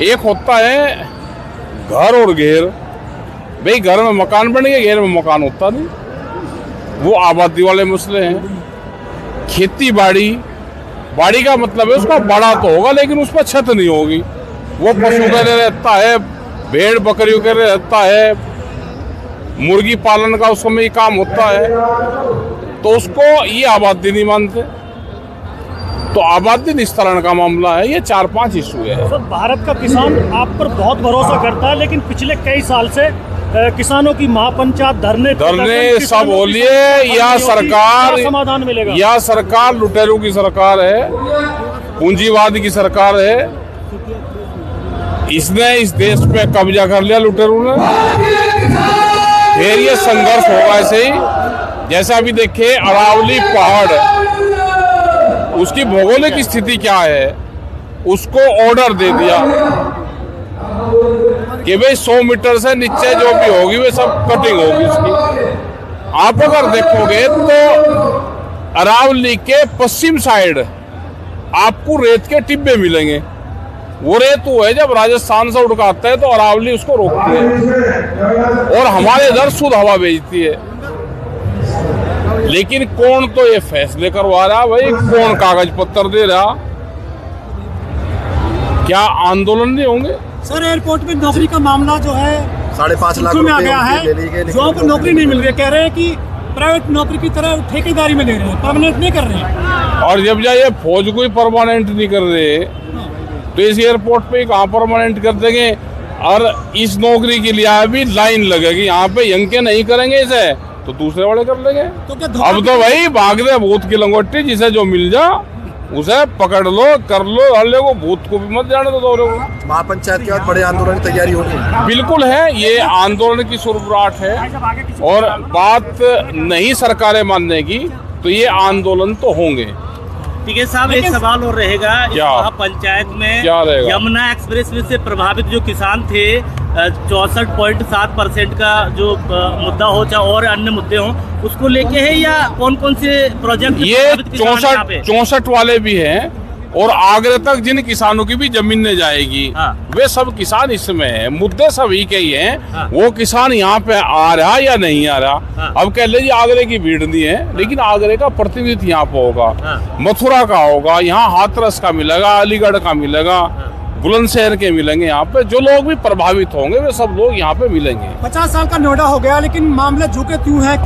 एक होता है घर और घेर। भाई घर में मकान बन गया, घेर में मकान होता नहीं, वो आबादी वाले मसले हैं। खेती बाड़ी का मतलब है उसका बड़ा तो होगा लेकिन उस पर छत नहीं होगी। वो पशु के लिए रहता है, भेड़ बकरियों के लिए रहता है, मुर्गी पालन का उसमें ही काम होता है, तो उसको ये आबादी नहीं मानते। तो आबादी निस्तारण का मामला है, ये 4-5 इशू है। सर, भारत का किसान आप पर बहुत भरोसा करता है, लेकिन पिछले कई साल से किसानों की महापंचायत धरने सब हो लिए, या सरकार समाधान मिलेगा? या सरकार लुटेरों की सरकार है, पूंजीवाद की सरकार है। इसने इस देश पे कब्जा कर लिया लुटेरों ने। फिर ये संघर्ष होगा ऐसे ही, जैसा अभी देखिए अरावली पहाड़, उसकी भौगोलिक स्थिति क्या है, उसको ऑर्डर दे दिया कि भाई 100 मीटर से नीचे जो भी होगी वे सब कटिंग होगी उसकी। आप अगर देखोगे तो अरावली के पश्चिम साइड आपको रेत के टिब्बे मिलेंगे। वो रेत वो है जब राजस्थान से उड़काता है तो अरावली उसको रोकती है और हमारे इधर शुद्ध हवा भेजती है। लेकिन कौन तो ये फैसले करवा रहा भाई, कौन कागज पत्र दे रहा? क्या आंदोलन नहीं होंगे? सर, एयरपोर्ट पे नौकरी का मामला जो है 5.5 लाख में आ गया है। जो को नौकरी नहीं मिल रही, कह रहे हैं कि प्राइवेट नौकरी की तरह ठेकेदारी में ले रहे हैं, परमानेंट नहीं कर रहे हैं। और जब ये फौज को ही परमानेंट नहीं कर रहे तो इस एयरपोर्ट पे कहाँ परमानेंट कर देंगे? और इस नौकरी के लिए अभी लाइन लगेगी, यहाँ पे यंके नहीं करेंगे इसे तो दूसरे वाले कर लेंगे। तो क्या अब तो भाई भाग दे भूत की लंगोटी, जिसे जो मिल जा उसे पकड़ लो, कर लो, हल्ले को, भूत को भी मत जाने दो दौरे को। महापंचायत के बाद बड़े आंदोलन की तैयारी होगी। बिल्कुल है, ये आंदोलन की शुरुआत है और बात नहीं सरकारें मानने की तो ये आंदोलन तो होंगे। ठीक है साहब, एक सवाल और रहेगा। पंचायत में क्या रहेगा? यमुना एक्सप्रेसवे से प्रभावित जो किसान थे, 64.7% का जो मुद्दा हो चाहे और अन्य मुद्दे हों, उसको लेके है या कौन कौन से प्रोजेक्ट? ये 64 वाले भी हैं और आगरे तक जिन किसानों की भी जमीनें जाएगी। हाँ। वे सब किसान इसमें हैं, मुद्दे सभी के ही हैं। हाँ। वो किसान यहाँ पे आ रहा या नहीं आ रहा। हाँ। अब कह लीजिए आगरे की भीड़ नहीं है। हाँ। लेकिन आगरे का प्रतिनिधि यहाँ पे होगा। हाँ। मथुरा का होगा, यहाँ हाथरस का मिलेगा, अलीगढ़ का मिलेगा। हाँ। बुलंदशहर के मिलेंगे। यहाँ पे जो लोग भी प्रभावित होंगे वे सब लोग यहाँ पे मिलेंगे। 50 साल का नोएडा हो गया, लेकिन मामले झुके क्यों है?